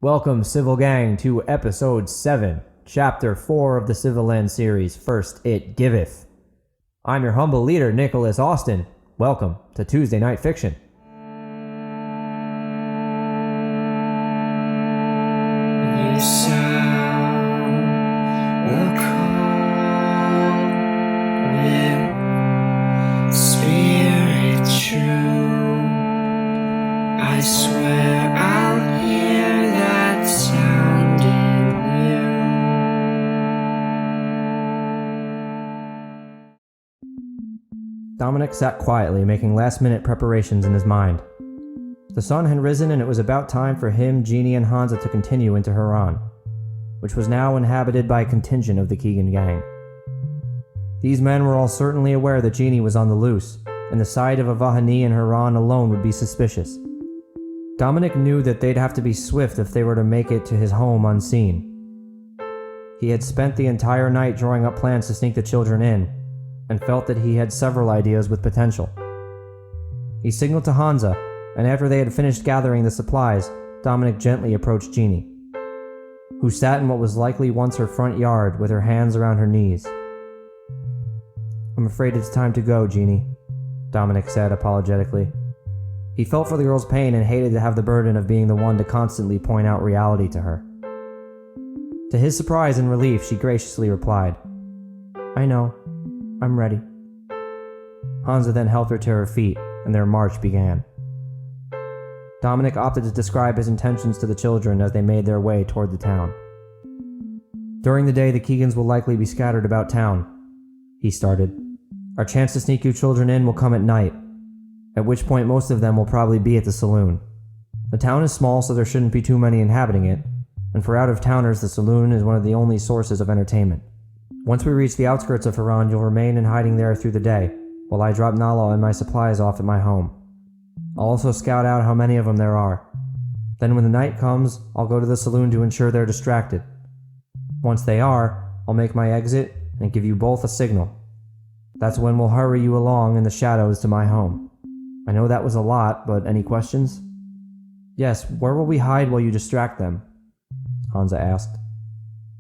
Welcome, Civil Gang, to Episode 7, Chapter 4 of the Civilands series, First It Giveth. I'm your humble leader, Nicholas Austin. Welcome to Tuesday Night Fiction. This sound will call with spirit true. I swear I'll hear that sound in you. Dominic sat quietly, making last-minute preparations in his mind. The sun had risen, and it was about time for him, Jeannie, and Hansa to continue into Harran, which was now inhabited by a contingent of the Keegan gang. These men were all certainly aware that Jeannie was on the loose, and the sight of a Vahani in Harran alone would be suspicious. Dominic knew that they'd have to be swift if they were to make it to his home unseen. He had spent the entire night drawing up plans to sneak the children in, and felt that he had several ideas with potential. He signaled to Hansa, and after they had finished gathering the supplies, Dominic gently approached Jeannie, who sat in what was likely once her front yard with her hands around her knees. "I'm afraid it's time to go, Jeannie," Dominic said apologetically. He felt for the girl's pain and hated to have the burden of being the one to constantly point out reality to her. To his surprise and relief, she graciously replied, "I know. I'm ready." Hansa then helped her to her feet, and their march began. Dominic opted to describe his intentions to the children as they made their way toward the town. "During the day, the Keegans will likely be scattered about town," he started. "Our chance to sneak you children in will come at night, at which point most of them will probably be at the saloon. The town is small, so there shouldn't be too many inhabiting it, and for out-of-towners, the saloon is one of the only sources of entertainment. Once we reach the outskirts of Harran, you'll remain in hiding there through the day, while I drop Nala and my supplies off at my home. I'll also scout out how many of them there are. Then when the night comes, I'll go to the saloon to ensure they're distracted. Once they are, I'll make my exit and give you both a signal. That's when we'll hurry you along in the shadows to my home. I know that was a lot, but any questions?" "Yes, where will we hide while you distract them?" Hansa asked.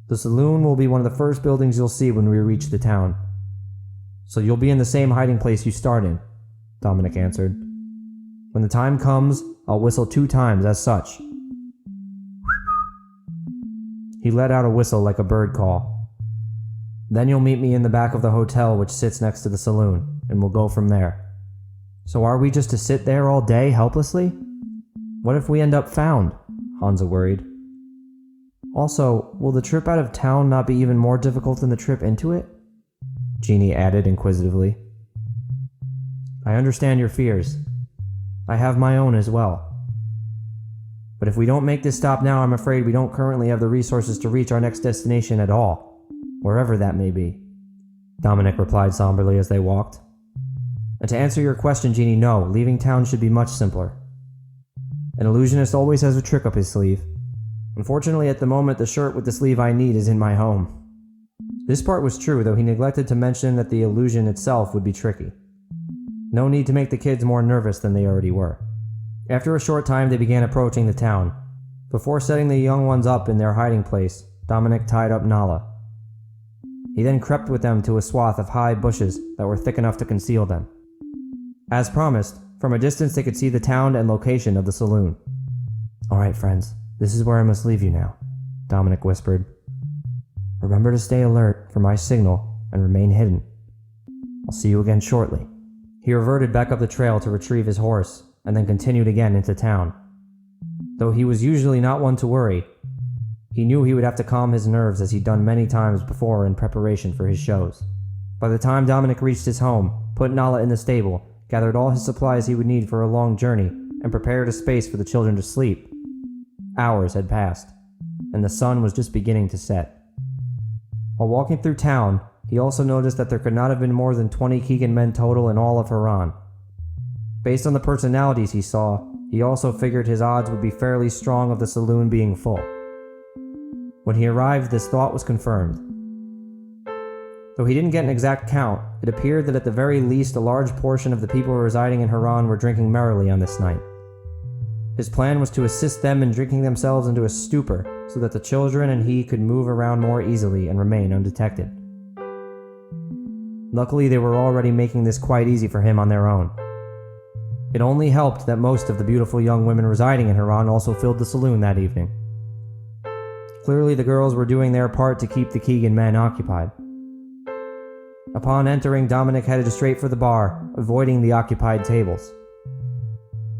"The saloon will be one of the first buildings you'll see when we reach the town. So you'll be in the same hiding place you start in," Dominic answered. "When the time comes, I'll whistle 2 times as such." He let out a whistle like a bird call. "Then you'll meet me in the back of the hotel which sits next to the saloon, and we'll go from there." "So are we just to sit there all day helplessly? What if we end up found?" Hansa worried. "Also, will the trip out of town not be even more difficult than the trip into it?" Jeannie added inquisitively. "I understand your fears. I have my own as well. But if we don't make this stop now, I'm afraid we don't currently have the resources to reach our next destination at all, wherever that may be," Dominic replied somberly as they walked. "And to answer your question, Jeannie, no, leaving town should be much simpler. An illusionist always has a trick up his sleeve. Unfortunately, at the moment, the shirt with the sleeve I need is in my home." This part was true, though he neglected to mention that the illusion itself would be tricky. No need to make the kids more nervous than they already were. After a short time, they began approaching the town. Before setting the young ones up in their hiding place, Dominic tied up Nala. He then crept with them to a swath of high bushes that were thick enough to conceal them. As promised, from a distance they could see the town and location of the saloon. "All right, friends, this is where I must leave you now," Dominic whispered. "Remember to stay alert for my signal and remain hidden. I'll see you again shortly." He reverted back up the trail to retrieve his horse, and then continued again into town. Though he was usually not one to worry, he knew he would have to calm his nerves as he'd done many times before in preparation for his shows. By the time Dominic reached his home, put Nala in the stable, gathered all his supplies he would need for a long journey, and prepared a space for the children to sleep, hours had passed, and the sun was just beginning to set. While walking through town, he also noticed that there could not have been more than 20 Keegan men total in all of Harran. Based on the personalities he saw, he also figured his odds would be fairly strong of the saloon being full. When he arrived, this thought was confirmed. Though he didn't get an exact count, it appeared that at the very least a large portion of the people residing in Harran were drinking merrily on this night. His plan was to assist them in drinking themselves into a stupor so that the children and he could move around more easily and remain undetected. Luckily, they were already making this quite easy for him on their own. It only helped that most of the beautiful young women residing in Harran also filled the saloon that evening. Clearly, the girls were doing their part to keep the Keegan men occupied. Upon entering, Dominic headed straight for the bar, avoiding the occupied tables.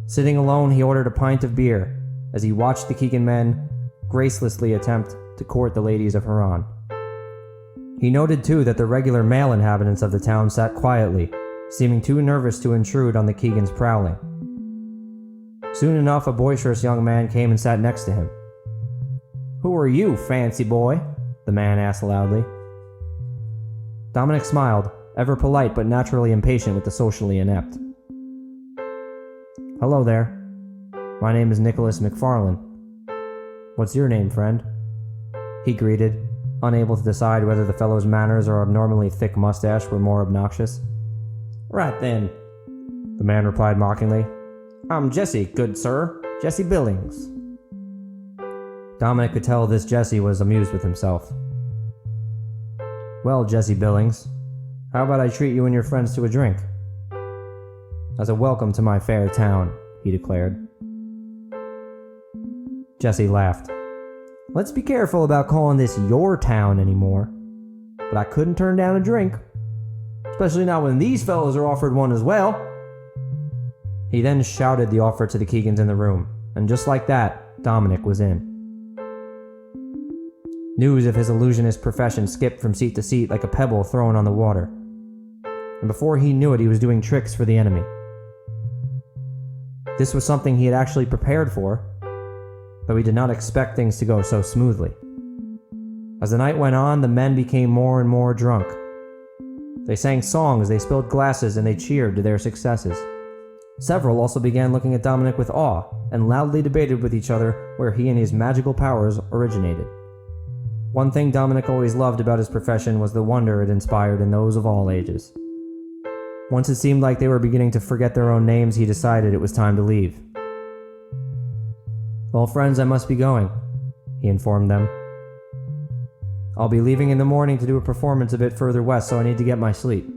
Sitting alone, he ordered a pint of beer as he watched the Keegan men gracelessly attempt to court the ladies of Harran. He noted too that the regular male inhabitants of the town sat quietly, seeming too nervous to intrude on the Keegans' prowling. Soon enough, a boisterous young man came and sat next to him. "Who are you, fancy boy?" the man asked loudly. Dominic smiled, ever polite but naturally impatient with the socially inept. "Hello there. My name is Nicholas McFarlane. What's your name, friend?" he greeted, unable to decide whether the fellow's manners or abnormally thick mustache were more obnoxious. "Right then," the man replied mockingly. "I'm Jesse, good sir. Jesse Billings." Dominic could tell this Jesse was amused with himself. "Well, Jesse Billings, how about I treat you and your friends to a drink? As a welcome to my fair town," he declared. Jesse laughed. "Let's be careful about calling this your town anymore. But I couldn't turn down a drink. Especially not when these fellows are offered one as well." He then shouted the offer to the Keegans in the room, and just like that, Dominic was in. News of his illusionist profession skipped from seat to seat like a pebble thrown on the water. And before he knew it, he was doing tricks for the enemy. This was something he had actually prepared for, though he did not expect things to go so smoothly. As the night went on, the men became more and more drunk. They sang songs, they spilled glasses, and they cheered to their successes. Several also began looking at Dominic with awe, and loudly debated with each other where he and his magical powers originated. One thing Dominic always loved about his profession was the wonder it inspired in those of all ages. Once it seemed like they were beginning to forget their own names, he decided it was time to leave. "Well, friends, I must be going," he informed them. "I'll be leaving in the morning to do a performance a bit further west, so I need to get my sleep."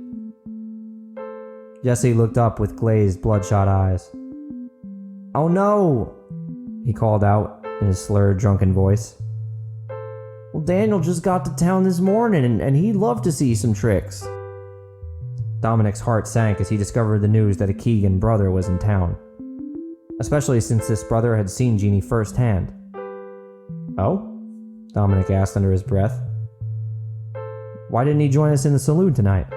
Jesse looked up with glazed, bloodshot eyes. "Oh no!" he called out in his slurred, drunken voice. "Well, Daniel just got to town this morning, and he'd love to see some tricks." Dominic's heart sank as he discovered the news that a Keegan brother was in town, especially since this brother had seen Jeannie firsthand. "Oh?" Dominic asked under his breath. "Why didn't he join us in the saloon tonight?"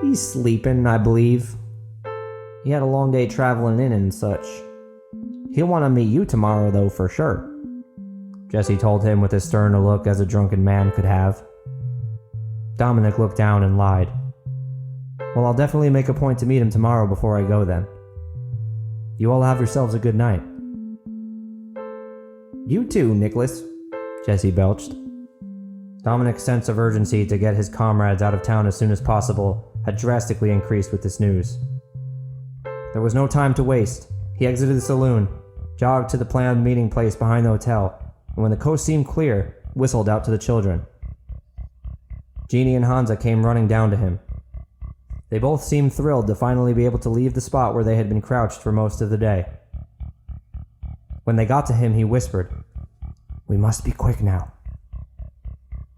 "He's sleeping, I believe. He had a long day traveling in and such. He'll want to meet you tomorrow, though, for sure," Jesse told him with as stern a look as a drunken man could have. Dominic looked down and lied. "Well, I'll definitely make a point to meet him tomorrow before I go then. You all have yourselves a good night." "You too, Nicholas," Jesse belched. Dominic's sense of urgency to get his comrades out of town as soon as possible had drastically increased with this news. There was no time to waste. He exited the saloon, jogged to the planned meeting place behind the hotel, and when the coast seemed clear, whistled out to the children. Jeannie and Hansa came running down to him. They both seemed thrilled to finally be able to leave the spot where they had been crouched for most of the day. When they got to him, he whispered, "We must be quick now."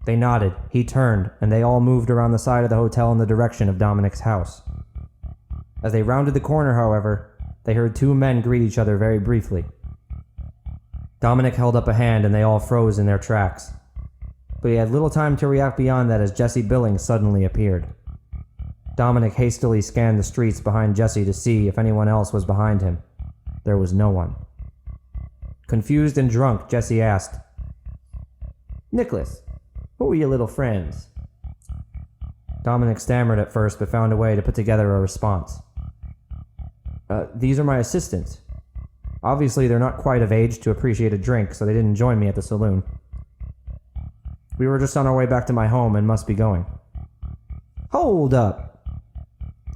They nodded, he turned, and they all moved around the side of the hotel in the direction of Dominic's house. As they rounded the corner, however, they heard two men greet each other very briefly. Dominic held up a hand and they all froze in their tracks. But he had little time to react beyond that as Jesse Billings suddenly appeared. Dominic hastily scanned the streets behind Jesse to see if anyone else was behind him. There was no one. Confused and drunk, Jesse asked, "Nicholas, who are your little friends?" Dominic stammered at first, but found a way to put together a response. These are my assistants. Obviously, they're not quite of age to appreciate a drink, so they didn't join me at the saloon. We were just on our way back to my home and must be going." "Hold up!"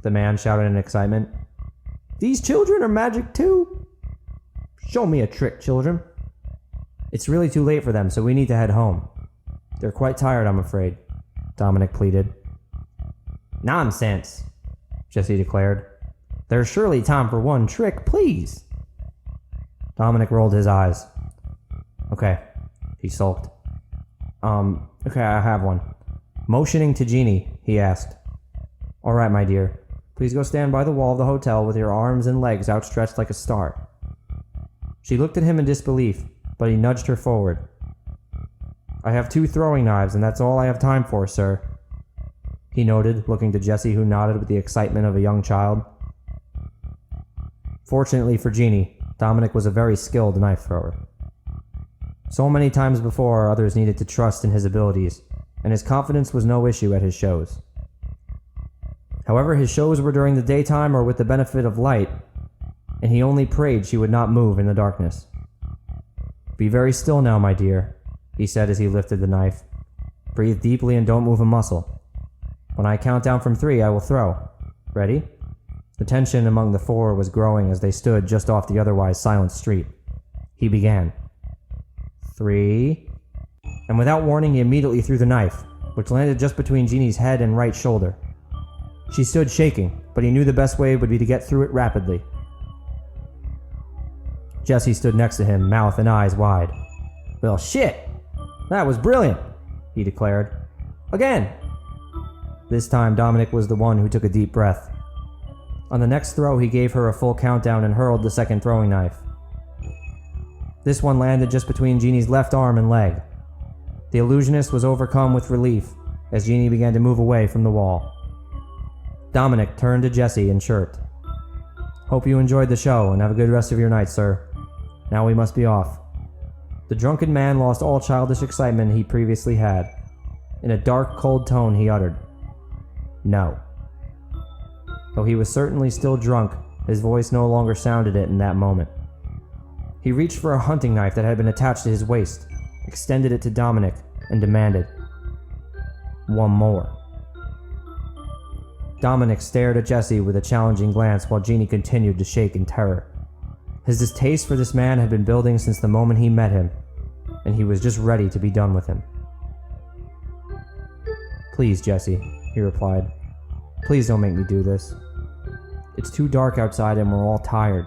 the man shouted in excitement. These children are magic too? Show me a trick, children. It's really too late for them, so we need to head home. They're quite tired, I'm afraid, Dominic pleaded. Nonsense, Jesse declared. There's surely time for one trick, please. Dominic rolled his eyes. Okay, he sulked. Okay, I have one. Motioning to Jeannie, he asked. All right, my dear. Please go stand by the wall of the hotel with your arms and legs outstretched like a star. She looked at him in disbelief, but he nudged her forward. I have 2 throwing knives, and that's all I have time for, sir, he noted, looking to Jesse, who nodded with the excitement of a young child. Fortunately for Jeannie, Dominic was a very skilled knife thrower. So many times before, others needed to trust in his abilities, and his confidence was no issue at his shows. However, his shows were during the daytime or with the benefit of light, and he only prayed she would not move in the darkness. Be very still now, my dear, he said as he lifted the knife. Breathe deeply and don't move a muscle. When I count down from 3, I will throw. Ready? The tension among the 4 was growing as they stood just off the otherwise silent street. He began. 3... And without warning, he immediately threw the knife, which landed just between Jeannie's head and right shoulder. She stood shaking, but he knew the best way would be to get through it rapidly. Jesse stood next to him, mouth and eyes wide. Well, shit! That was brilliant, he declared. Again! This time, Dominic was the one who took a deep breath. On the next throw, he gave her a full countdown and hurled the second throwing knife. This one landed just between Jeannie's left arm and leg. The illusionist was overcome with relief as Jeannie began to move away from the wall. Dominic turned to Jesse and chirped. Hope you enjoyed the show and have a good rest of your night, sir. Now we must be off. The drunken man lost all childish excitement he previously had. In a dark, cold tone, he uttered, No. Though he was certainly still drunk, his voice no longer sounded it in that moment. He reached for a hunting knife that had been attached to his waist, extended it to Dominic, and demanded, One more. Dominic stared at Jesse with a challenging glance while Jeannie continued to shake in terror. His distaste for this man had been building since the moment he met him, and he was just ready to be done with him. Please, Jesse, he replied. Please don't make me do this. It's too dark outside and we're all tired.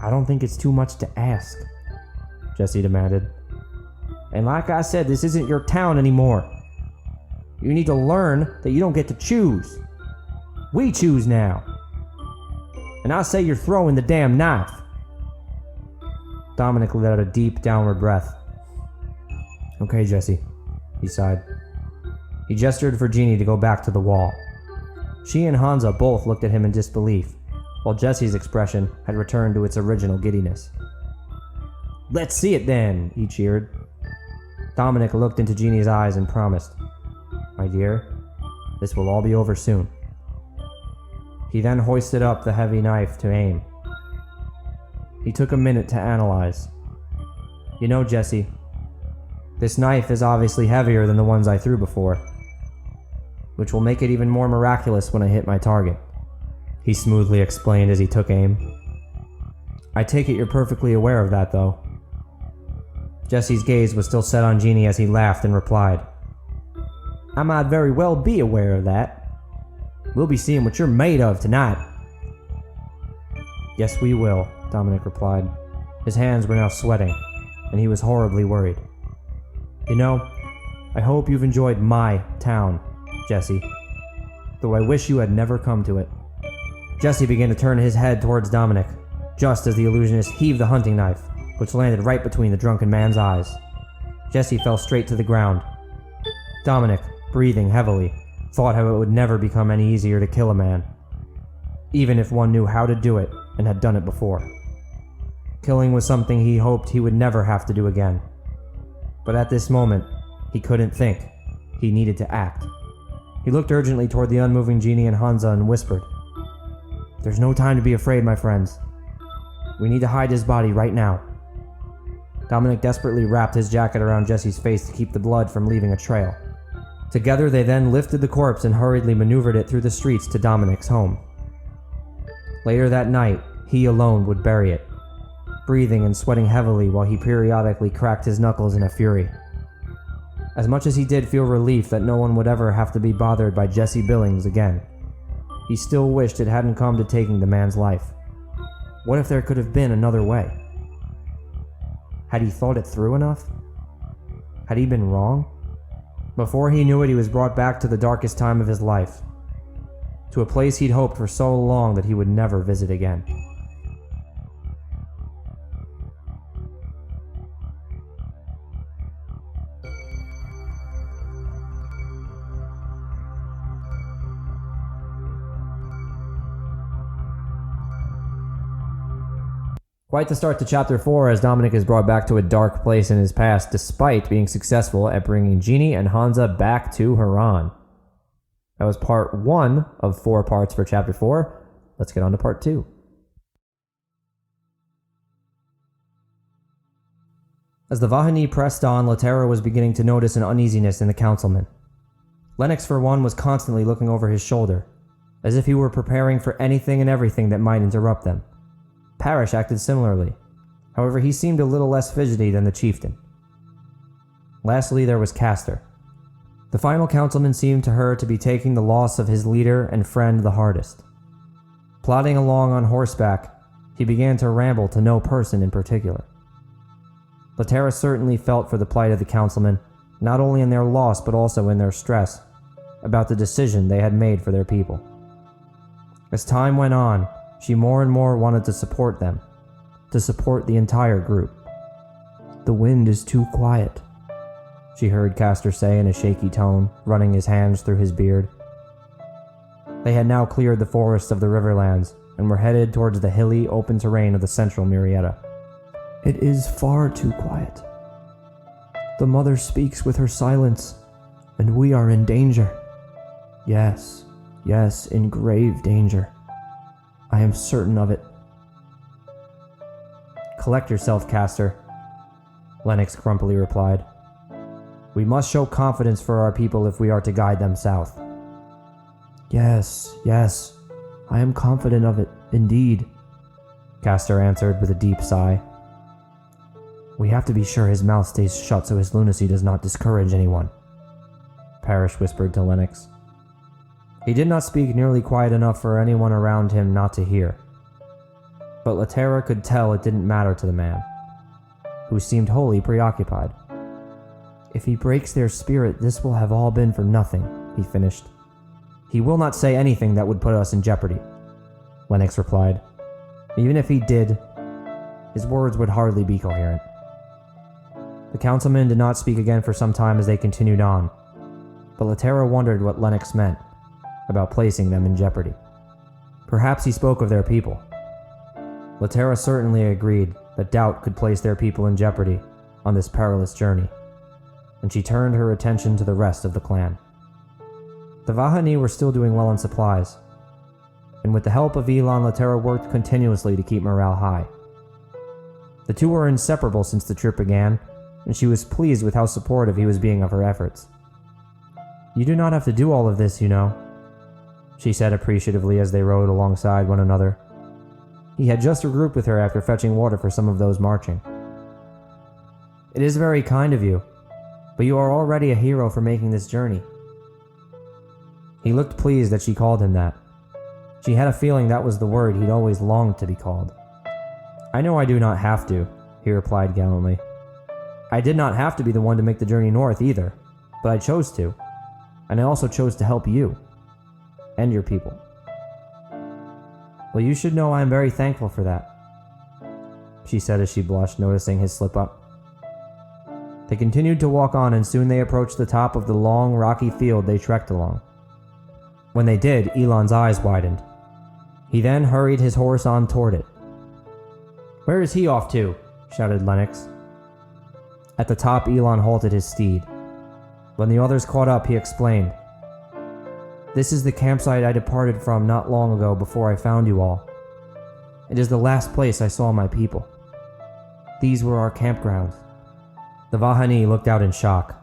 I don't think it's too much to ask, Jesse demanded. And like I said, this isn't your town anymore. You need to learn that you don't get to choose. We choose now. And I say you're throwing the damn knife. Dominic let out a deep, downward breath. Okay, Jesse, he sighed. He gestured for Jeannie to go back to the wall. She and Hansa both looked at him in disbelief, while Jesse's expression had returned to its original giddiness. Let's see it then, he cheered. Dominic looked into Jeannie's eyes and promised, My dear, this will all be over soon. He then hoisted up the heavy knife to aim. He took a minute to analyze. You know, Jesse, this knife is obviously heavier than the ones I threw before, which will make it even more miraculous when I hit my target, he smoothly explained as he took aim. I take it you're perfectly aware of that, though. Jesse's gaze was still set on Jeannie as he laughed and replied, I might very well be aware of that. We'll be seeing what you're made of tonight. Yes, we will, Dominic replied. His hands were now sweating, and he was horribly worried. You know, I hope you've enjoyed my town, Jesse, though I wish you had never come to it. Jesse began to turn his head towards Dominic, just as the illusionist heaved the hunting knife, which landed right between the drunken man's eyes. Jesse fell straight to the ground. Dominic, breathing heavily, thought how it would never become any easier to kill a man, even if one knew how to do it and had done it before. Killing was something he hoped he would never have to do again. But at this moment, he couldn't think. He needed to act. He looked urgently toward the unmoving Jeannie and Hansa and whispered, There's no time to be afraid, my friends. We need to hide his body right now. Dominic desperately wrapped his jacket around Jesse's face to keep the blood from leaving a trail. Together, they then lifted the corpse and hurriedly maneuvered it through the streets to Dominic's home. Later that night, he alone would bury it, breathing and sweating heavily while he periodically cracked his knuckles in a fury. As much as he did feel relief that no one would ever have to be bothered by Jesse Billings again, he still wished it hadn't come to taking the man's life. What if there could have been another way? Had he thought it through enough? Had he been wrong? Before he knew it, he was brought back to the darkest time of his life, to a place he'd hoped for so long that he would never visit again. Quite the start to Chapter 4 as Dominic is brought back to a dark place in his past despite being successful at bringing Jeannie and Hansa back to Harran. That was part 1 of 4 parts for Chapter 4. Let's get on to part 2. As the Vahani pressed on, Laterra was beginning to notice an uneasiness in the councilmen. Lennox, for one, was constantly looking over his shoulder, as if he were preparing for anything and everything that might interrupt them. Parrish acted similarly. However, he seemed a little less fidgety than the chieftain. Lastly, there was Castor. The final councilman seemed to her to be taking the loss of his leader and friend the hardest. Plodding along on horseback, he began to ramble to no person in particular. Laterra certainly felt for the plight of the councilmen, not only in their loss but also in their stress, about the decision they had made for their people. As time went on, she more and more wanted to support them, to support the entire group. "The wind is too quiet," she heard Castor say in a shaky tone, running his hands through his beard. They had now cleared the forests of the Riverlands and were headed towards the hilly, open terrain of the central Murrieta. "It is far too quiet. The mother speaks with her silence, and we are in danger. Yes, in grave danger. I am certain of it." "Collect yourself, Castor," Lennox grumpily replied. "We must show confidence for our people if we are to guide them south." Yes, I am confident of it, indeed," Castor answered with a deep sigh. "We have to be sure his mouth stays shut so his lunacy does not discourage anyone," Parrish whispered to Lennox. He did not speak nearly quiet enough for anyone around him not to hear, but Laterra could tell it didn't matter to the man, who seemed wholly preoccupied. "If he breaks their spirit, this will have all been for nothing," he finished. "He will not say anything that would put us in jeopardy," Lennox replied. "Even if he did, his words would hardly be coherent." The councilmen did not speak again for some time as they continued on, but Laterra wondered what Lennox meant about placing them in jeopardy. Perhaps he spoke of their people. Laterra certainly agreed that doubt could place their people in jeopardy on this perilous journey, and she turned her attention to the rest of the clan. The Vahani were still doing well on supplies, and with the help of Elon, Laterra worked continuously to keep morale high. The two were inseparable since the trip began, and she was pleased with how supportive he was being of her efforts. "You do not have to do all of this, you know," she said appreciatively as they rode alongside one another. He had just regrouped with her after fetching water for some of those marching. "It is very kind of you, but you are already a hero for making this journey." He looked pleased that she called him that. She had a feeling that was the word he'd always longed to be called. "I know I do not have to," he replied gallantly. "I did not have to be the one to make the journey north either, but I chose to, and I also chose to help you and your people." "Well, you should know I am very thankful for that," she said as she blushed, noticing his slip-up. They continued to walk on, and soon they approached the top of the long, rocky field they trekked along. When they did, Elon's eyes widened. He then hurried his horse on toward it. "Where is he off to?" shouted Lennox. At the top, Elon halted his steed. When the others caught up, he explained, "This is the campsite I departed from not long ago before I found you all. It is the last place I saw my people. These were our campgrounds." The Vahani looked out in shock.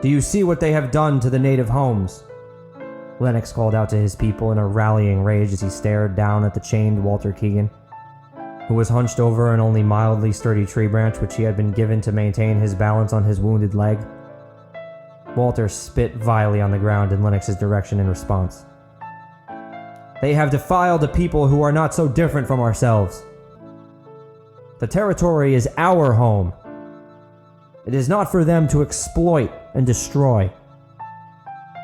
"Do you see what they have done to the native homes?" Lennox called out to his people in a rallying rage as he stared down at the chained Walter Keegan, who was hunched over an only mildly sturdy tree branch which he had been given to maintain his balance on his wounded leg. Walter spit vilely on the ground in Lennox's direction in response. "They have defiled a people who are not so different from ourselves. The territory is our home. It is not for them to exploit and destroy."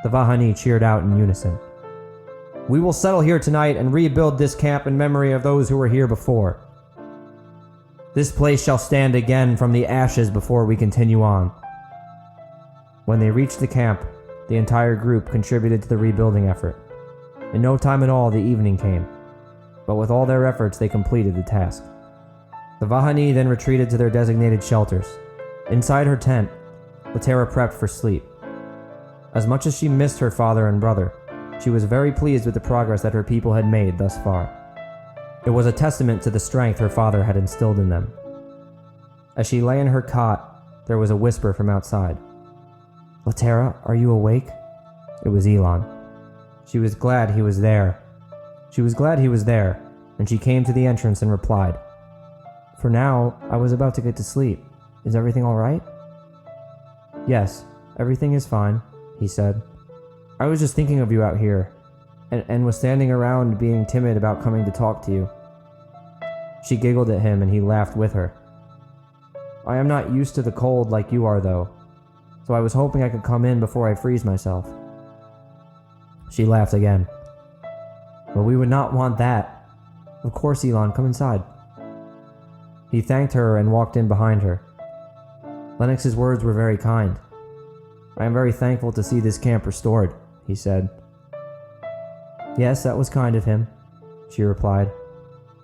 The Vahani cheered out in unison. "We will settle here tonight and rebuild this camp in memory of those who were here before. This place shall stand again from the ashes before we continue on." When they reached the camp, the entire group contributed to the rebuilding effort. In no time at all, the evening came, but with all their efforts, they completed the task. The Vahani then retreated to their designated shelters. Inside her tent, Latera prepped for sleep. As much as she missed her father and brother, she was very pleased with the progress that her people had made thus far. It was a testament to the strength her father had instilled in them. As she lay in her cot, there was a whisper from outside. "Latera, are you awake?" It was Elon. She was glad he was there. And she came to the entrance and replied, "For now, I was about to get to sleep. Is everything all right?" "Yes, everything is fine," he said. "I was just thinking of you out here, and was standing around being timid about coming to talk to you." She giggled at him and he laughed with her. "I am not used to the cold like you are though, so I was hoping I could come in before I freeze myself." She laughed again. "Well, we would not want that. Of course, Elon, come inside." He thanked her and walked in behind her. Lennox's words were very kind. "I am very thankful to see this camp restored," he said. "Yes, that was kind of him," she replied.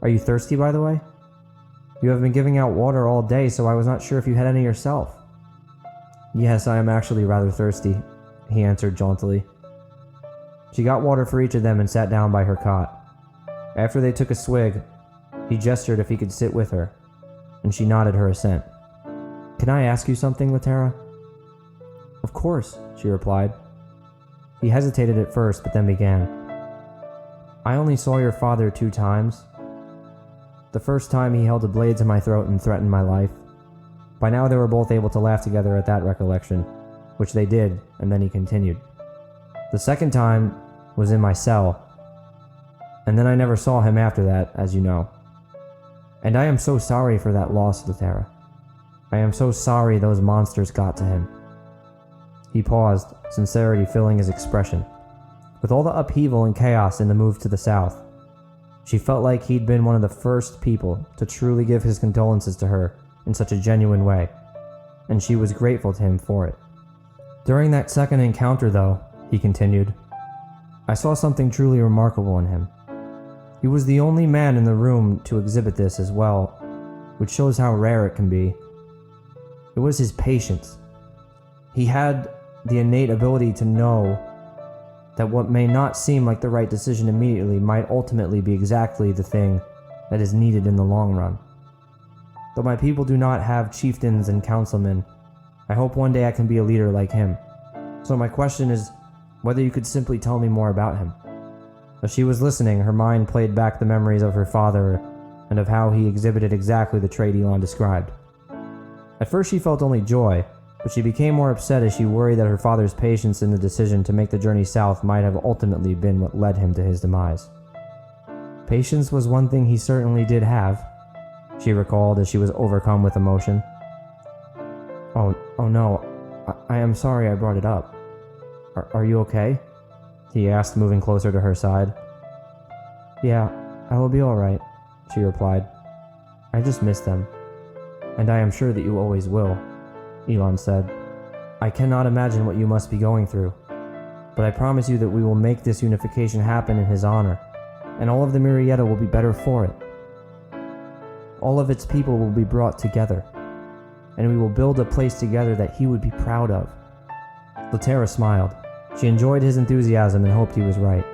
"Are you thirsty, by the way? You have been giving out water all day, so I was not sure if you had any yourself." "Yes, I am actually rather thirsty," he answered jauntily. She got water for each of them and sat down by her cot. After they took a swig, he gestured if he could sit with her, and she nodded her assent. "Can I ask you something, Latera?" "Of course," she replied. He hesitated at first, but then began. "I only saw your father 2 times. The first time he held a blade to my throat and threatened my life. By now they were both able to laugh together at that recollection, which they did, and then he continued. The second time was in my cell, and then I never saw him after that, as you know. And I am so sorry for that loss, Latera. I am so sorry those monsters got to him." He paused, sincerity filling his expression. With all the upheaval and chaos in the move to the south, she felt like he'd been one of the first people to truly give his condolences to her in such a genuine way, and she was grateful to him for it. "During that second encounter, though," he continued, "I saw something truly remarkable in him. He was the only man in the room to exhibit this as well, which shows how rare it can be. It was his patience. He had the innate ability to know that what may not seem like the right decision immediately might ultimately be exactly the thing that is needed in the long run. Though my people do not have chieftains and councilmen, I hope one day I can be a leader like him. So my question is whether you could simply tell me more about him." As she was listening, her mind played back the memories of her father and of how he exhibited exactly the trait Elon described. At first she felt only joy, but she became more upset as she worried that her father's patience in the decision to make the journey south might have ultimately been what led him to his demise. Patience was one thing he certainly did have, she recalled as she was overcome with emotion. Oh no, I am sorry I brought it up. Are you okay?" he asked, moving closer to her side. "Yeah, I will be alright," she replied. "I just miss them. And I am sure that you always will," Elon said. "I cannot imagine what you must be going through, but I promise you that we will make this unification happen in his honor, and all of the Murrieta will be better for it. All of its people will be brought together, and we will build a place together that he would be proud of." Latera smiled. She enjoyed his enthusiasm and hoped he was right.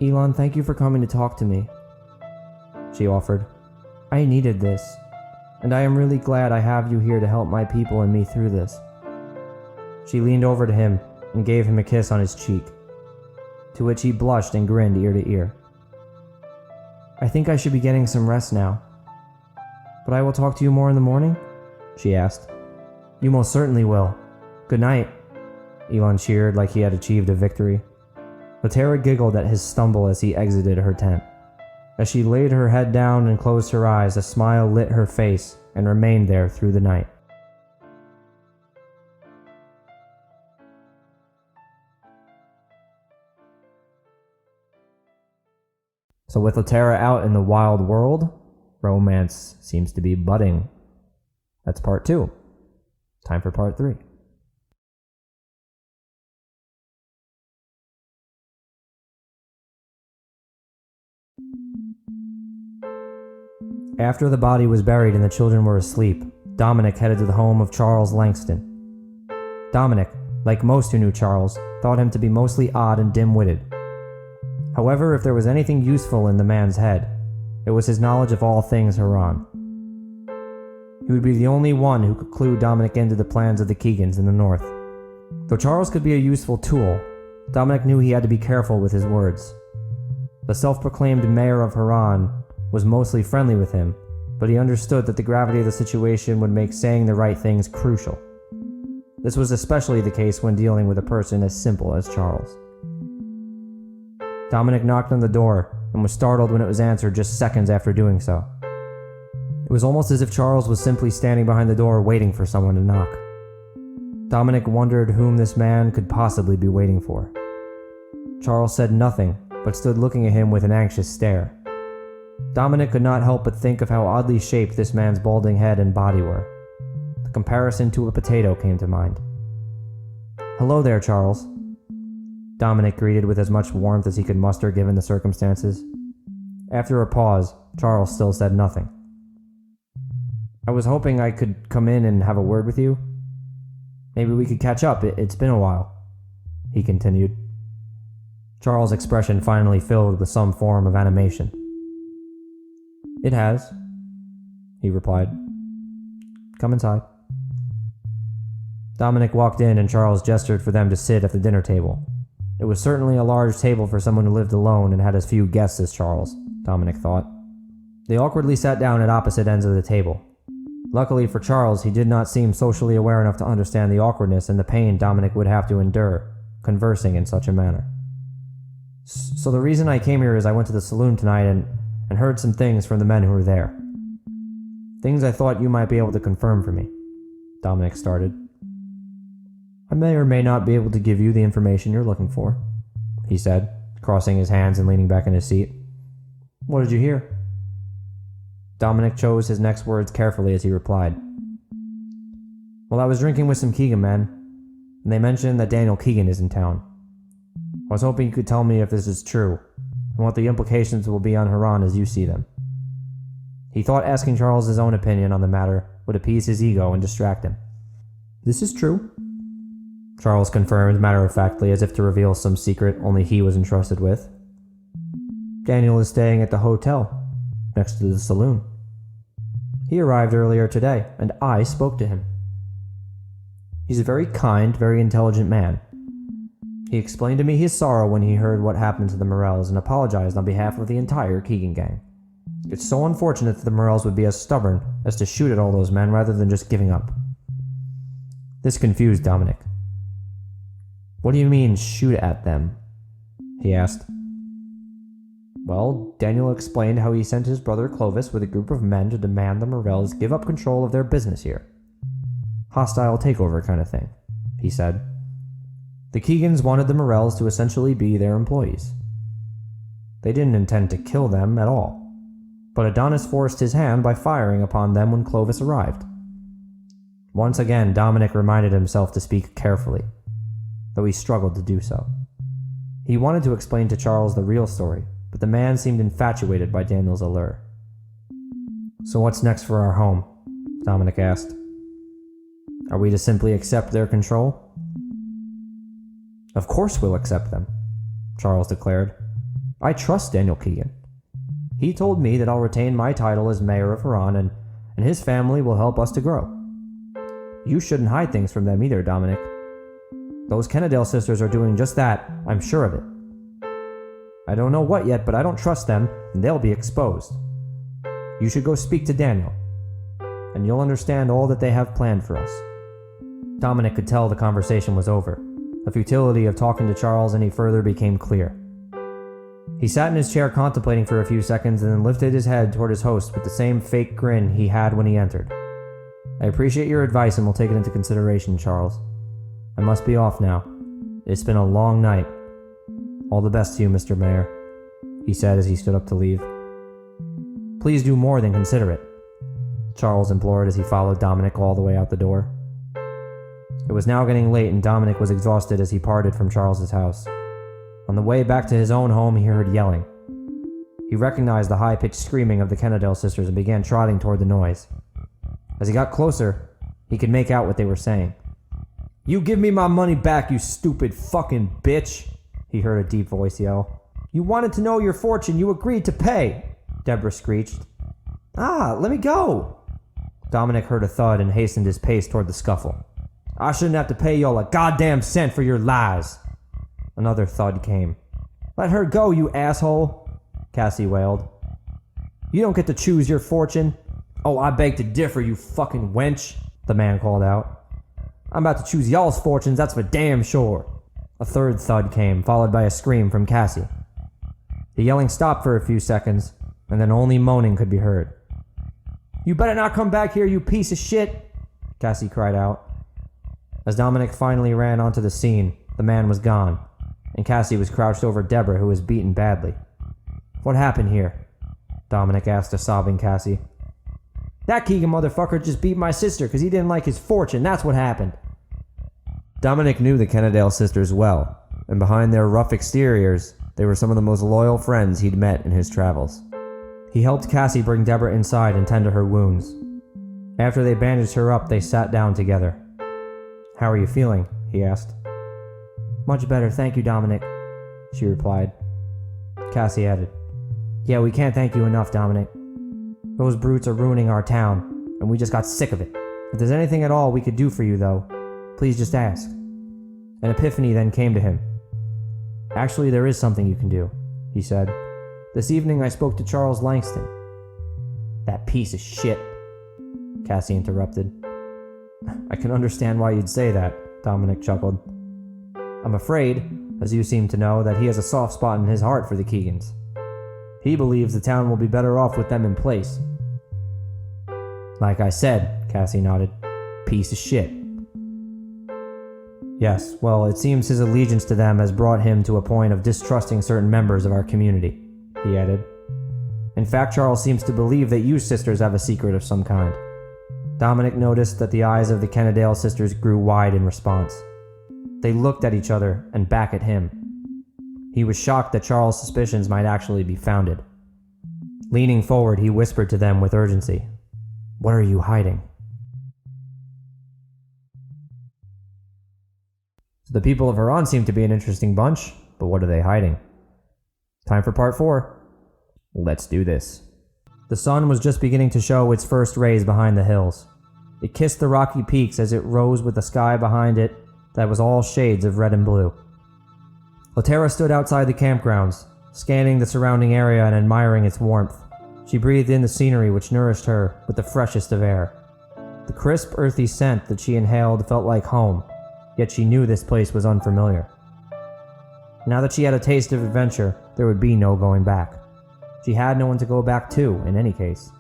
"Elon, thank you for coming to talk to me," she offered. "I needed this, and I am really glad I have you here to help my people and me through this." She leaned over to him and gave him a kiss on his cheek. to which he blushed and grinned ear to ear. "I think I should be getting some rest now. But I will talk to you more in the morning?" she asked. "You most certainly will. Good night," Elon cheered like he had achieved a victory. Tara giggled at his stumble as he exited her tent. As she laid her head down and closed her eyes, a smile lit her face and remained there through the night. So with Tara out in the wild world, romance seems to be budding. That's part 2. Time for part 3. After the body was buried and the children were asleep, Dominic headed to the home of Charles Langston. Dominic, like most who knew Charles, thought him to be mostly odd and dim-witted. However, if there was anything useful in the man's head, it was his knowledge of all things Harran. He would be the only one who could clue Dominic into the plans of the Keegans in the north. Though Charles could be a useful tool, Dominic knew he had to be careful with his words. The self-proclaimed mayor of Harran was mostly friendly with him, but he understood that the gravity of the situation would make saying the right things crucial. This was especially the case when dealing with a person as simple as Charles. Dominic knocked on the door and was startled when it was answered just seconds after doing so. It was almost as if Charles was simply standing behind the door waiting for someone to knock. Dominic wondered whom this man could possibly be waiting for. Charles said nothing, but stood looking at him with an anxious stare. Dominic could not help but think of how oddly shaped this man's balding head and body were. The comparison to a potato came to mind. "Hello there, Charles," Dominic greeted with as much warmth as he could muster given the circumstances. After a pause, Charles still said nothing. "I was hoping I could come in and have a word with you. Maybe we could catch up. It's been a while," he continued. Charles' expression finally filled with some form of animation. "It has," he replied. "Come inside." Dominic walked in and Charles gestured for them to sit at the dinner table. It was certainly a large table for someone who lived alone and had as few guests as Charles, Dominic thought. They awkwardly sat down at opposite ends of the table. Luckily for Charles, he did not seem socially aware enough to understand the awkwardness and the pain Dominic would have to endure, conversing in such a manner. "So the reason I came here is I went to the saloon tonight and heard some things from the men who were there. Things I thought you might be able to confirm for me," Dominic started. "I may or may not be able to give you the information you're looking for," he said, crossing his hands and leaning back in his seat. "What did you hear?" Dominic chose his next words carefully as he replied. "Well, I was drinking with some Keegan men, and they mentioned that Daniel Keegan is in town. I was hoping you could tell me if this is true, and what the implications will be on Harran as you see them." He thought asking Charles his own opinion on the matter would appease his ego and distract him. "This is true," Charles confirmed matter-of-factly, as if to reveal some secret only he was entrusted with. "Daniel is staying at the hotel, next to the saloon. He arrived earlier today, and I spoke to him. He's a very kind, very intelligent man. He explained to me his sorrow when he heard what happened to the Morels and apologized on behalf of the entire Keegan gang. It's so unfortunate that the Morels would be as stubborn as to shoot at all those men rather than just giving up." This confused Dominic. "What do you mean, shoot at them?" he asked. "Well, Daniel explained how he sent his brother Clovis with a group of men to demand the Morels give up control of their business here. Hostile takeover kind of thing," he said. "The Keegans wanted the Morels to essentially be their employees. They didn't intend to kill them at all, but Adonis forced his hand by firing upon them when Clovis arrived." Once again, Dominic reminded himself to speak carefully, though he struggled to do so. He wanted to explain to Charles the real story, but the man seemed infatuated by Daniel's allure. "So what's next for our home?" Dominic asked. "Are we to simply accept their control?" "Of course we'll accept them," Charles declared. "I trust Daniel Keegan. He told me that I'll retain my title as mayor of Harran, and his family will help us to grow. You shouldn't hide things from them either, Dominic. Those Kennedale sisters are doing just that, I'm sure of it. I don't know what yet, but I don't trust them, and they'll be exposed. You should go speak to Daniel, and you'll understand all that they have planned for us." Dominic could tell the conversation was over. The futility of talking to Charles any further became clear. He sat in his chair contemplating for a few seconds and then lifted his head toward his host with the same fake grin he had when he entered. "I appreciate your advice and will take it into consideration, Charles. I must be off now. It's been a long night. All the best to you, Mr. Mayor," he said as he stood up to leave. "Please do more than consider it," Charles implored as he followed Dominic all the way out the door. It was now getting late and Dominic was exhausted as he parted from Charles's house. On the way back to his own home, he heard yelling. He recognized the high-pitched screaming of the Kennedale sisters and began trotting toward the noise. As he got closer, he could make out what they were saying. "You give me my money back, you stupid fucking bitch," he heard a deep voice yell. "You wanted to know your fortune, you agreed to pay," Deborah screeched. "Ah, let me go." Dominic heard a thud and hastened his pace toward the scuffle. "I shouldn't have to pay y'all a goddamn cent for your lies." Another thud came. "Let her go, you asshole," Cassie wailed. "You don't get to choose your fortune." "Oh, I beg to differ, you fucking wench," the man called out. "I'm about to choose y'all's fortunes, that's for damn sure." A third thud came, followed by a scream from Cassie. The yelling stopped for a few seconds, and then only moaning could be heard. "You better not come back here, you piece of shit," Cassie cried out. As Dominic finally ran onto the scene, the man was gone, and Cassie was crouched over Deborah, who was beaten badly. "What happened here?" Dominic asked a sobbing Cassie. "That Keegan motherfucker just beat my sister because he didn't like his fortune, that's what happened." Dominic knew the Kennedale sisters well, and behind their rough exteriors, they were some of the most loyal friends he'd met in his travels. He helped Cassie bring Deborah inside and tend to her wounds. After they bandaged her up, they sat down together. "How are you feeling?" he asked. "Much better, thank you, Dominic," she replied. Cassie added, "Yeah, we can't thank you enough, Dominic. Those brutes are ruining our town, and we just got sick of it. If there's anything at all we could do for you, though, please just ask." An epiphany then came to him. "Actually, there is something you can do," he said. "This evening I spoke to Charles Langston." "That piece of shit," Cassie interrupted. "I can understand why you'd say that," Dominic chuckled. "I'm afraid, as you seem to know, that he has a soft spot in his heart for the Keegans. He believes the town will be better off with them in place." "Like I said," Cassie nodded. "Piece of shit." "Yes, well, it seems his allegiance to them has brought him to a point of distrusting certain members of our community," he added. "In fact, Charles seems to believe that you sisters have a secret of some kind." Dominic noticed that the eyes of the Kennedale sisters grew wide in response. They looked at each other and back at him. He was shocked that Charles' suspicions might actually be founded. Leaning forward, he whispered to them with urgency, "What are you hiding?" The people of Harran seem to be an interesting bunch, but what are they hiding? Time for part 4. Let's do this. The sun was just beginning to show its first rays behind the hills. It kissed the rocky peaks as it rose with the sky behind it that was all shades of red and blue. Latera stood outside the campgrounds, scanning the surrounding area and admiring its warmth. She breathed in the scenery which nourished her with the freshest of air. The crisp, earthy scent that she inhaled felt like home, yet she knew this place was unfamiliar. Now that she had a taste of adventure, there would be no going back. She had no one to go back to, in any case.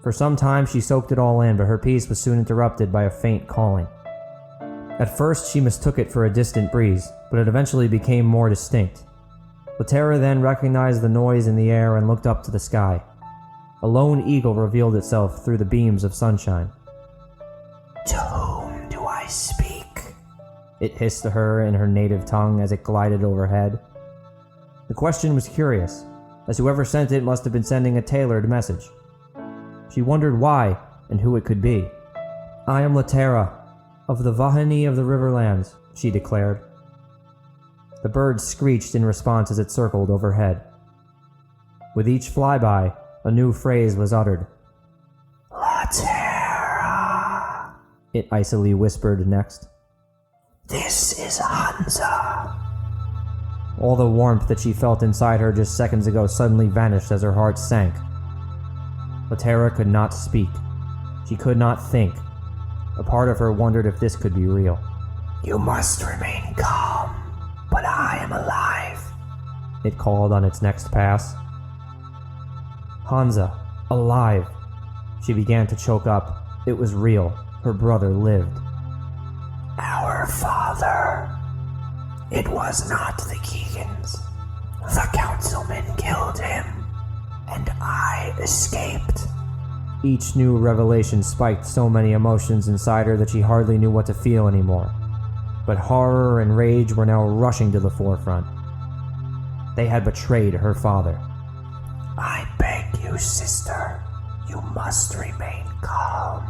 For some time she soaked it all in, but her peace was soon interrupted by a faint calling. At first she mistook it for a distant breeze, but it eventually became more distinct. Latera then recognized the noise in the air and looked up to the sky. A lone eagle revealed itself through the beams of sunshine. "To whom do I speak?" it hissed to her in her native tongue as it glided overhead. The question was curious, as whoever sent it must have been sending a tailored message. She wondered why and who it could be. "I am Latera, of the Vahani of the Riverlands," she declared. The bird screeched in response as it circled overhead. With each flyby, a new phrase was uttered. "Latera," it icily whispered next. "This is Hansa." All the warmth that she felt inside her just seconds ago suddenly vanished as her heart sank. Latera could not speak. She could not think. A part of her wondered if this could be real. You must remain calm, but I am alive. It called on its next pass. Hansa, alive. She began to choke up. It was real. Her brother lived. Our father. It was not the Keegans. The councilman killed him, and I escaped. Each new revelation spiked so many emotions inside her that she hardly knew what to feel anymore. But horror and rage were now rushing to the forefront. They had betrayed her father. I beg you, sister, you must remain calm.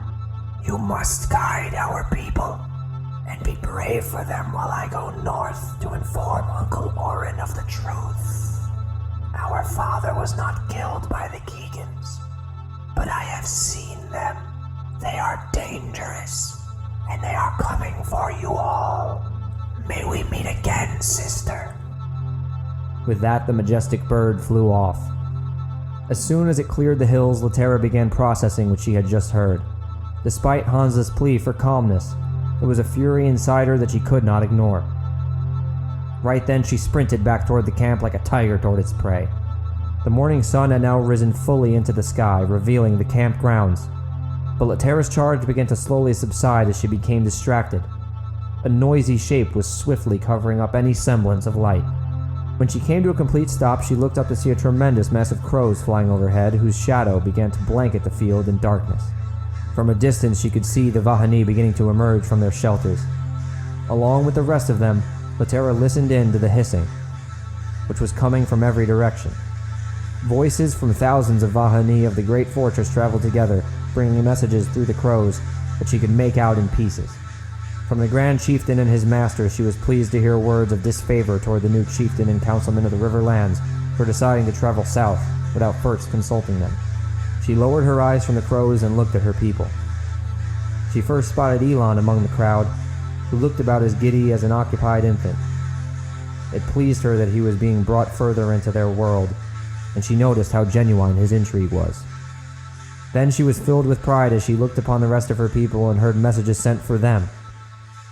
You must guide our people, and be brave for them while I go north to inform Uncle Orin of the truth. Our father was not killed by the Keegans, but I have seen them. They are dangerous, and they are coming for you all. May we meet again, sister. With that, the majestic bird flew off. As soon as it cleared the hills, Latera began processing what she had just heard. Despite Hansa's plea for calmness, there was a fury inside her that she could not ignore. Right then, she sprinted back toward the camp like a tiger toward its prey. The morning sun had now risen fully into the sky, revealing the camp grounds. But Latera's charge began to slowly subside as she became distracted. A noisy shape was swiftly covering up any semblance of light. When she came to a complete stop, she looked up to see a tremendous mass of crows flying overhead, whose shadow began to blanket the field in darkness. From a distance, she could see the Vahani beginning to emerge from their shelters. Along with the rest of them, Latera listened in to the hissing, which was coming from every direction. Voices from thousands of Vahani of the great fortress traveled together, bringing messages through the crows that she could make out in pieces. From the Grand Chieftain and his master, she was pleased to hear words of disfavor toward the new chieftain and councilman of the Riverlands for deciding to travel south without first consulting them. She lowered her eyes from the crows and looked at her people. She first spotted Elon among the crowd, who looked about as giddy as an occupied infant. It pleased her that he was being brought further into their world, and she noticed how genuine his intrigue was. Then she was filled with pride as she looked upon the rest of her people and heard messages sent for them.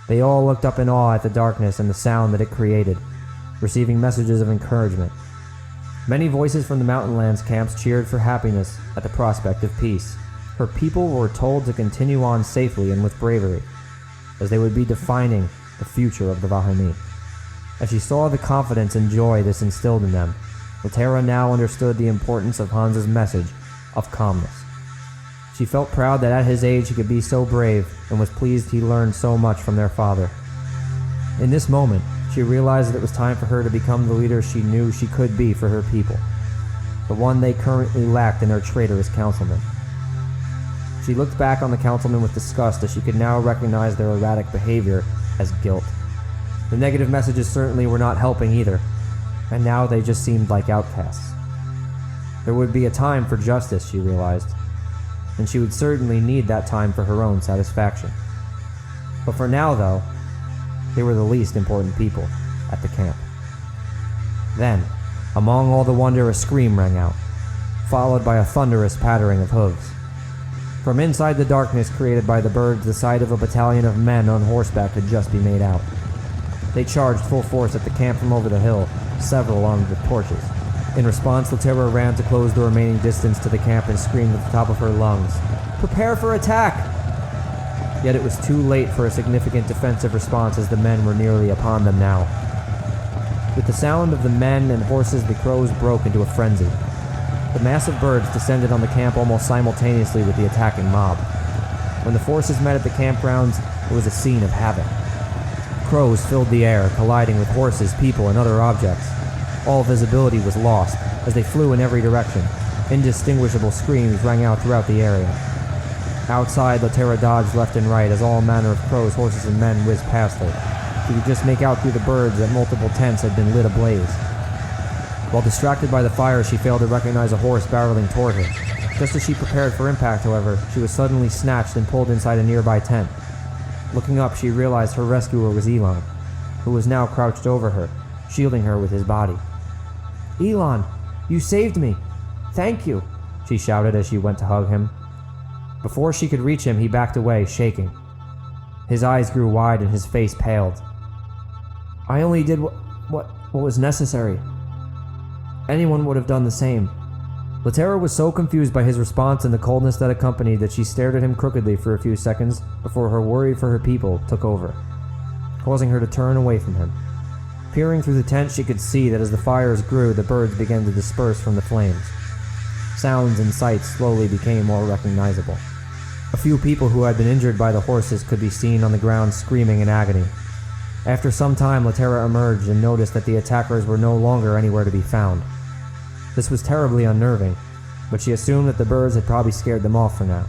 They all looked up in awe at the darkness and the sound that it created, receiving messages of encouragement. Many voices from the Mountainlands camps cheered for happiness at the prospect of peace. Her people were told to continue on safely and with bravery, as they would be defining the future of the Vahani. As she saw the confidence and joy this instilled in them, Latera now understood the importance of Hansa's message of calmness. She felt proud that at his age he could be so brave, and was pleased he learned so much from their father. In this moment, she realized that it was time for her to become the leader she knew she could be for her people, the one they currently lacked in their traitorous councilman. She looked back on the councilman with disgust as she could now recognize their erratic behavior as guilt. The negative messages certainly were not helping either, and now they just seemed like outcasts. There would be a time for justice, she realized, and she would certainly need that time for her own satisfaction. But for now, though, they were the least important people at the camp. Then, among all the wonder, a scream rang out, followed by a thunderous pattering of hooves. From inside the darkness created by the birds, the sight of a battalion of men on horseback could just be made out. They charged full force at the camp from over the hill, several armed with torches. In response, Latera ran to close the remaining distance to the camp and screamed at the top of her lungs, "Prepare for attack!" Yet it was too late for a significant defensive response as the men were nearly upon them now. With the sound of the men and horses, the crows broke into a frenzy. The mass of birds descended on the camp almost simultaneously with the attacking mob. When the forces met at the campgrounds, it was a scene of havoc. Crows filled the air, colliding with horses, people, and other objects. All visibility was lost as they flew in every direction. Indistinguishable screams rang out throughout the area. Outside, Latera dodged left and right as all manner of crows, horses, and men whizzed past her. She could just make out through the birds that multiple tents had been lit ablaze. While distracted by the fire, she failed to recognize a horse barreling toward her. Just as she prepared for impact, however, she was suddenly snatched and pulled inside a nearby tent. Looking up, she realized her rescuer was Elon, who was now crouched over her, shielding her with his body. "Elon, you saved me! Thank you!" she shouted as she went to hug him. Before she could reach him, he backed away, shaking. His eyes grew wide and his face paled. "I only did what was necessary. Anyone would have done the same." Laterra was so confused by his response and the coldness that accompanied that she stared at him crookedly for a few seconds before her worry for her people took over, causing her to turn away from him. Peering through the tent, she could see that as the fires grew, the birds began to disperse from the flames. Sounds and sights slowly became more recognizable. A few people who had been injured by the horses could be seen on the ground screaming in agony. After some time, Laterra emerged and noticed that the attackers were no longer anywhere to be found. This was terribly unnerving, but she assumed that the birds had probably scared them off for now.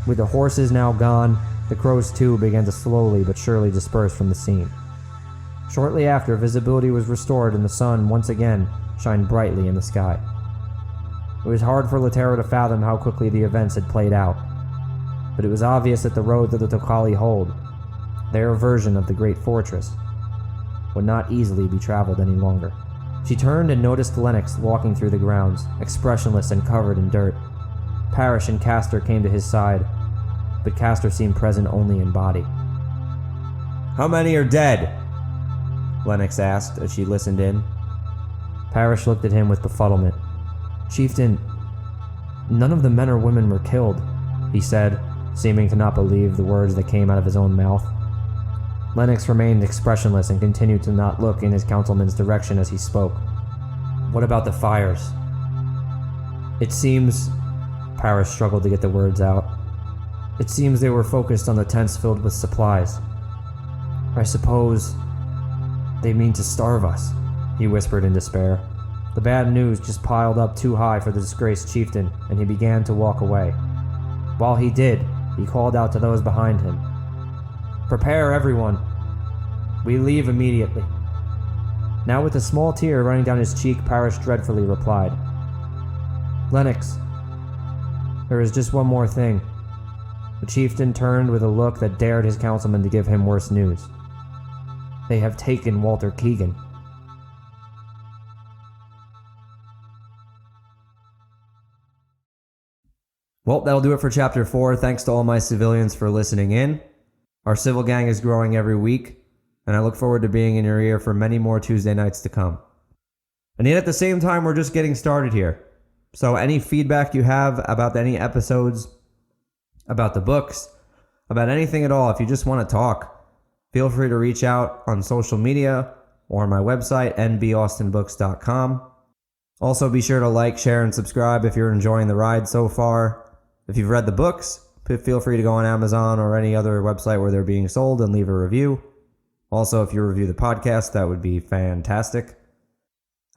With the horses now gone, the crows too began to slowly but surely disperse from the scene. Shortly after, visibility was restored and the sun once again shined brightly in the sky. It was hard for Laterra to fathom how quickly the events had played out, but it was obvious that the road to the Tokali Hold, their version of the great fortress, would not easily be traveled any longer. She turned and noticed Lennox walking through the grounds, expressionless and covered in dirt. Parrish and Castor came to his side, but Castor seemed present only in body. "How many are dead?" Lennox asked as she listened in. Parrish looked at him with befuddlement. "Chieftain, none of the men or women were killed," he said, seeming to not believe the words that came out of his own mouth. Lennox remained expressionless and continued to not look in his councilman's direction as he spoke. "What about the fires?" "It seems..." Parrish struggled to get the words out. "It seems they were focused on the tents filled with supplies. I suppose they mean to starve us," he whispered in despair. The bad news just piled up too high for the disgraced chieftain, and he began to walk away. While he did, he called out to those behind him. "Prepare, everyone. We leave immediately." Now with a small tear running down his cheek, Parrish dreadfully replied, "Lennox, there is just one more thing." The chieftain turned with a look that dared his councilman to give him worse news. "They have taken Walter Keegan." Well, that'll do it for Chapter 4. Thanks to all my civilians for listening in. Our civil gang is growing every week, and I look forward to being in your ear for many more Tuesday nights to come. And yet at the same time, we're just getting started here. So any feedback you have about any episodes, about the books, about anything at all, if you just want to talk, feel free to reach out on social media or on my website, nbaustinbooks.com. Also, be sure to like, share, and subscribe if you're enjoying the ride so far. If you've read the books, feel free to go on Amazon or any other website where they're being sold and leave a review. Also, if you review the podcast, that would be fantastic.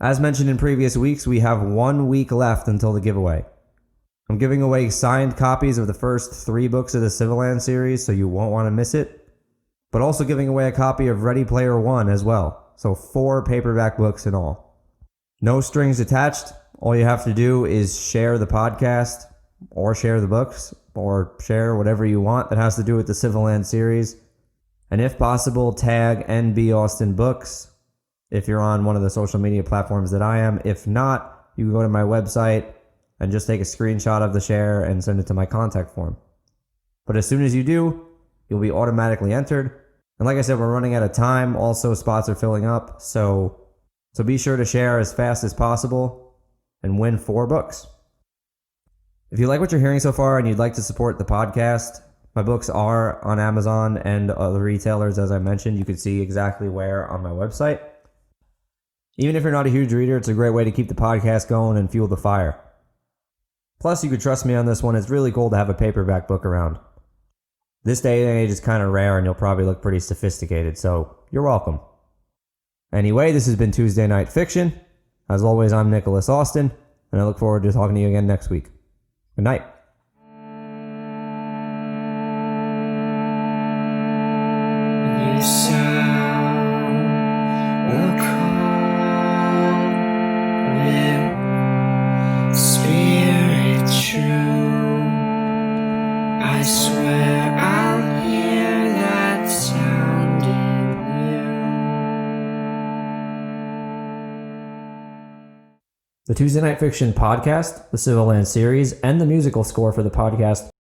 As mentioned in previous weeks, we have 1 week left until the giveaway. I'm giving away signed copies of the first 3 books of the Civilands series, so you won't want to miss it. But also giving away a copy of Ready Player One as well. So 4 paperback books in all. No strings attached. All you have to do is share the podcast, or share the books, or share whatever you want that has to do with the Civilands series. And if possible, tag NB Austin Books if you're on one of the social media platforms that I am. If not, you can go to my website and just take a screenshot of the share and send it to my contact form. But as soon as you do, you'll be automatically entered. And like I said, we're running out of time. Also, spots are filling up. So be sure to share as fast as possible and win 4 books. If you like what you're hearing so far and you'd like to support the podcast, my books are on Amazon and other retailers, as I mentioned. You can see exactly where on my website. Even if you're not a huge reader, it's a great way to keep the podcast going and fuel the fire. Plus, you could trust me on this one. It's really cool to have a paperback book around. This day and age is kind of rare, and you'll probably look pretty sophisticated, so you're welcome. Anyway, this has been Tuesday Night Fiction. As always, I'm Nicholas Austin, and I look forward to talking to you again next week. Good night. The sound will call with spirit true. I swear I'll hear that sound in you. The Tuesday Night Fiction podcast, the Civilands series, and the musical score for the podcast